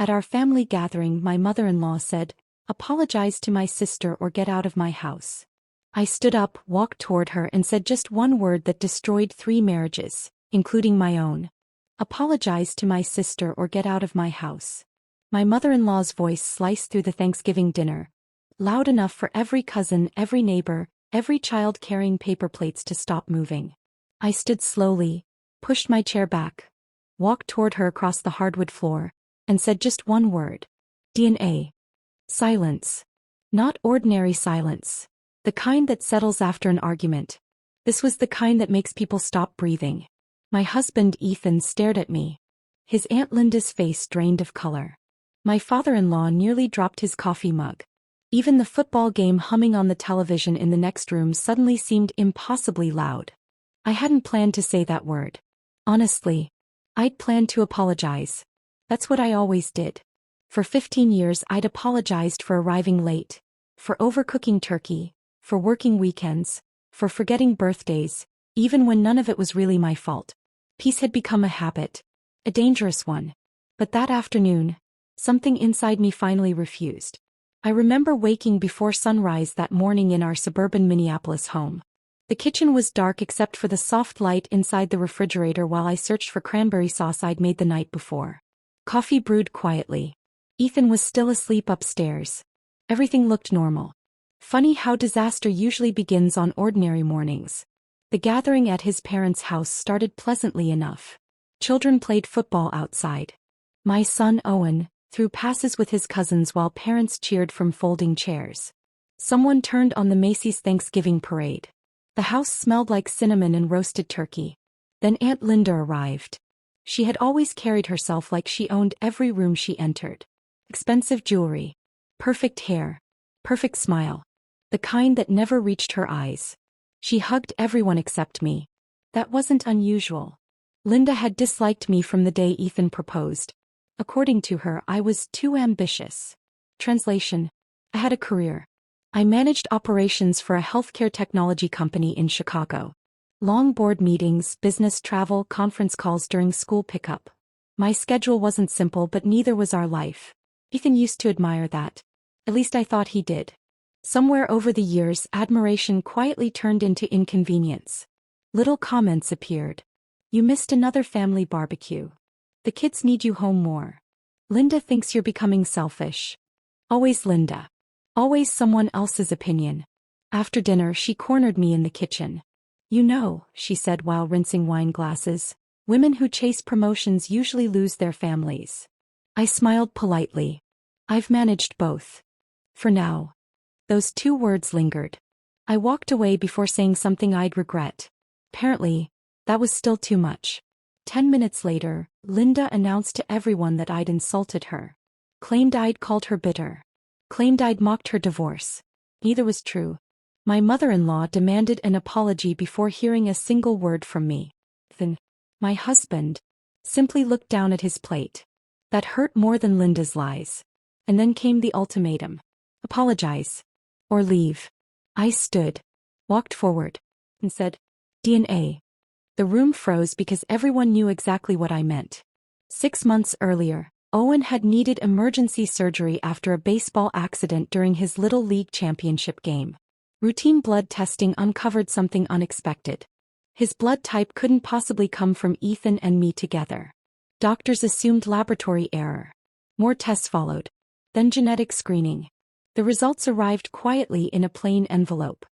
At our family gathering, my mother-in-law said, "Apologize to my sister or get out of my house." I stood up, walked toward her and said just one word that destroyed 3 marriages, including my own. "Apologize to my sister or get out of my house." My mother-in-law's voice sliced through the Thanksgiving dinner, loud enough for every cousin, every neighbor, every child carrying paper plates to stop moving. I stood slowly, pushed my chair back, walked toward her across the hardwood floor, and said just one word. DNA. Silence. Not ordinary silence. The kind that settles after an argument. This was the kind that makes people stop breathing. My husband Ethan stared at me. His Aunt Linda's face drained of color. My father-in-law nearly dropped his coffee mug. Even the football game humming on the television in the next room suddenly seemed impossibly loud. I hadn't planned to say that word. Honestly, I'd planned to apologize. That's what I always did. For 15 years I'd apologized for arriving late, for overcooking turkey, for working weekends, for forgetting birthdays, even when none of it was really my fault. Peace had become a habit, a dangerous one. But that afternoon, something inside me finally refused. I remember waking before sunrise that morning in our suburban Minneapolis home. The kitchen was dark except for the soft light inside the refrigerator while I searched for cranberry sauce I'd made the night before. Coffee brewed quietly. Ethan was still asleep upstairs. Everything looked normal. Funny how disaster usually begins on ordinary mornings. The gathering at his parents' house started pleasantly enough. Children played football outside. My son Owen threw passes with his cousins while parents cheered from folding chairs. Someone turned on the Macy's Thanksgiving parade. The house smelled like cinnamon and roasted turkey. Then Aunt Linda arrived. She had always carried herself like she owned every room she entered. Expensive jewelry. Perfect hair. Perfect smile. The kind that never reached her eyes. She hugged everyone except me. That wasn't unusual. Linda had disliked me from the day Ethan proposed. According to her, I was too ambitious. Translation: I had a career. I managed operations for a healthcare technology company in Chicago. Long board meetings, business travel, conference calls during school pickup. My schedule wasn't simple, but neither was our life. Ethan used to admire that. At least I thought he did. Somewhere over the years, admiration quietly turned into inconvenience. Little comments appeared. "You missed another family barbecue. The kids need you home more. Linda thinks you're becoming selfish." Always Linda. Always someone else's opinion. After dinner, she cornered me in the kitchen. "You know," she said while rinsing wine glasses, "women who chase promotions usually lose their families." I smiled politely. "I've managed both. For now." Those 2 words lingered. I walked away before saying something I'd regret. Apparently, that was still too much. 10 minutes later, Linda announced to everyone that I'd insulted her. Claimed I'd called her bitter. Claimed I'd mocked her divorce. Neither was true. My mother-in-law demanded an apology before hearing a single word from me. Then, my husband simply looked down at his plate. That hurt more than Linda's lies. And then came the ultimatum. Apologize. Or leave. I stood, walked forward, and said, "DNA." The room froze because everyone knew exactly what I meant. 6 months earlier, Owen had needed emergency surgery after a baseball accident during his Little League championship game. Routine blood testing uncovered something unexpected. His blood type couldn't possibly come from Ethan and me together. Doctors assumed laboratory error. More tests followed. Then genetic screening. The results arrived quietly in a plain envelope.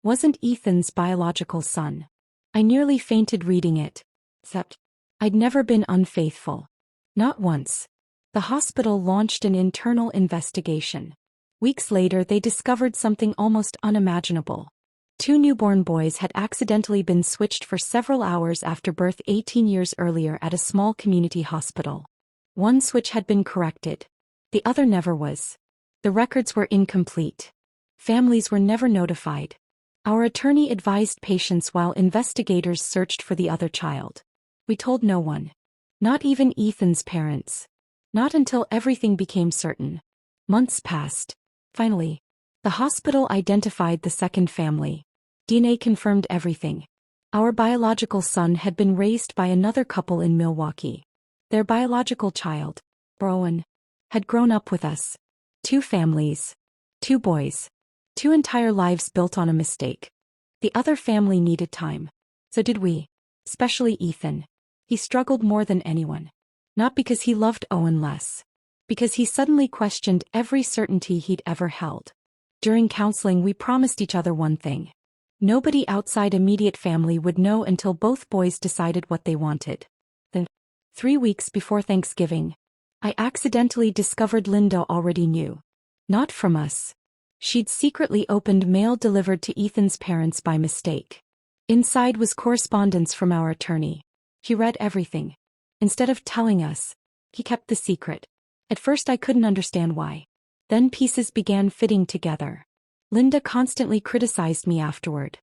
Wasn't Ethan's biological son. I nearly fainted reading it. Except, I'd never been unfaithful. Not once. The hospital launched an internal investigation. Weeks later, they discovered something almost unimaginable. 2 newborn boys had accidentally been switched for several hours after birth 18 years earlier at a small community hospital. One switch had been corrected. The other never was. The records were incomplete. Families were never notified. Our attorney advised patience while investigators searched for the other child. We told no one. Not even Ethan's parents. Not until everything became certain. Months passed. Finally, the hospital identified the second family. DNA confirmed everything. Our biological son had been raised by another couple in Milwaukee. Their biological child, Owen had grown up with us. 2 families. 2 boys. 2 entire lives built on a mistake. The other family needed time. So did we. Especially Ethan. He struggled more than anyone. Not because he loved Owen less. Because he suddenly questioned every certainty he'd ever held. During counseling, we promised each other one thing. Nobody outside immediate family would know until both boys decided what they wanted. Then, 3 weeks before Thanksgiving, I accidentally discovered Linda already knew. Not from us. She'd secretly opened mail delivered to Ethan's parents by mistake. Inside was correspondence from our attorney. He read everything. Instead of telling us, he kept the secret. At first I couldn't understand why. Then pieces began fitting together. Linda constantly criticized me afterward.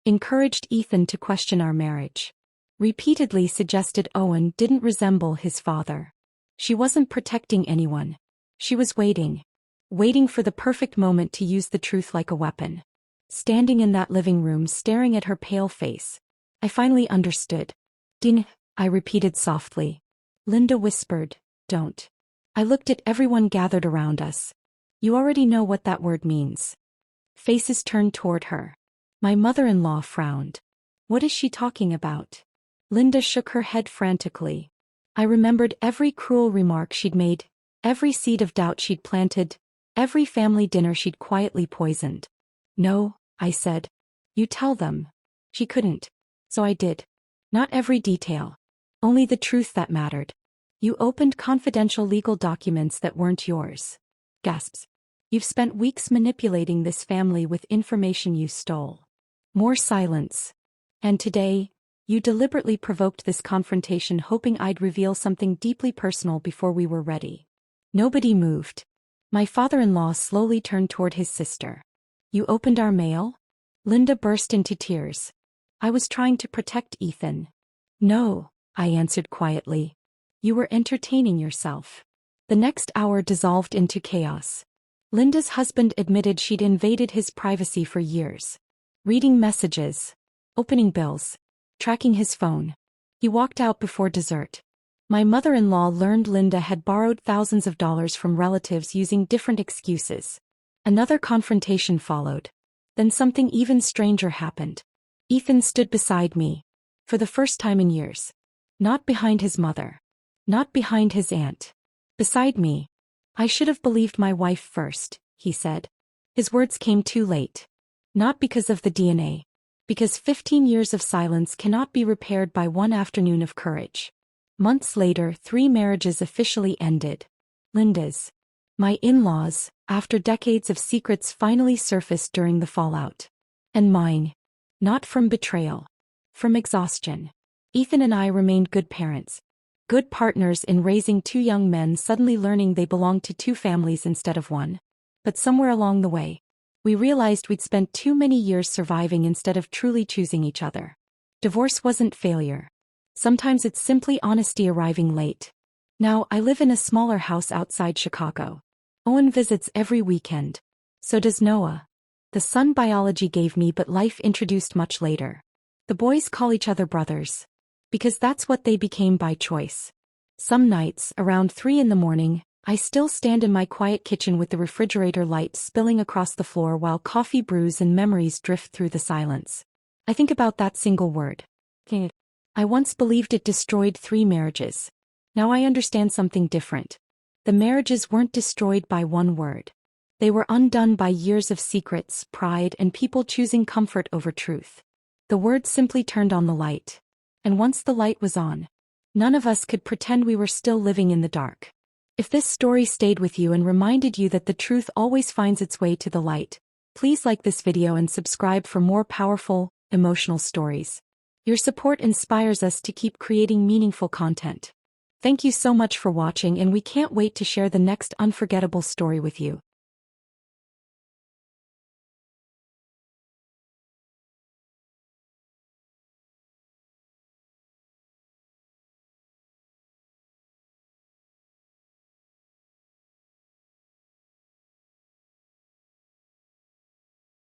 Encouraged Ethan to question our marriage. Repeatedly suggested Owen didn't resemble his father. She wasn't protecting anyone. She was waiting. Waiting for the perfect moment to use the truth like a weapon. Standing in that living room staring at her pale face, I finally understood. Ding, I repeated softly. Linda whispered, don't. I looked at everyone gathered around us. You already know what that word means. Faces turned toward her. My mother-in-law frowned. What is she talking about? Linda shook her head frantically. I remembered every cruel remark she'd made, every seed of doubt she'd planted, every family dinner she'd quietly poisoned. No, I said. You tell them. She couldn't. So I did. Not every detail. Only the truth that mattered. You opened confidential legal documents that weren't yours. Gasps. You've spent weeks manipulating this family with information you stole. More silence. And today, you deliberately provoked this confrontation hoping I'd reveal something deeply personal before we were ready. Nobody moved. My father-in-law slowly turned toward his sister. You opened our mail? Linda burst into tears. I was trying to protect Ethan. No, I answered quietly. You were entertaining yourself. The next hour dissolved into chaos. Linda's husband admitted she'd invaded his privacy for years. Reading messages. Opening bills. Tracking his phone. He walked out before dessert. My mother-in-law learned Linda had borrowed thousands of dollars from relatives using different excuses. Another confrontation followed. Then something even stranger happened. Ethan stood beside me. For the first time in years. Not behind his mother. Not behind his aunt. Beside me. I should have believed my wife first, he said. His words came too late. Not because of the DNA. Because 15 years of silence cannot be repaired by one afternoon of courage. Months later, 3 marriages officially ended. Linda's. My in-laws, after decades of secrets, finally surfaced during the fallout. And mine. Not from betrayal. From exhaustion. Ethan and I remained good parents. Good partners in raising 2 young men, suddenly learning they belonged to 2 families instead of one. But somewhere along the way, we realized we'd spent too many years surviving instead of truly choosing each other. Divorce wasn't failure. Sometimes it's simply honesty arriving late. Now I live in a smaller house outside Chicago. Owen visits every weekend. So does Noah. The son biology gave me, but life introduced much later. The boys call each other brothers. Because that's what they became by choice. Some nights, around 3 in the morning, I still stand in my quiet kitchen with the refrigerator light spilling across the floor while coffee brews and memories drift through the silence. I think about that single word. I once believed it destroyed 3 marriages. Now I understand something different. The marriages weren't destroyed by one word. They were undone by years of secrets, pride, and people choosing comfort over truth. The word simply turned on the light. And once the light was on, none of us could pretend we were still living in the dark. If this story stayed with you and reminded you that the truth always finds its way to the light, please like this video and subscribe for more powerful, emotional stories. Your support inspires us to keep creating meaningful content. Thank you so much for watching, and we can't wait to share the next unforgettable story with you.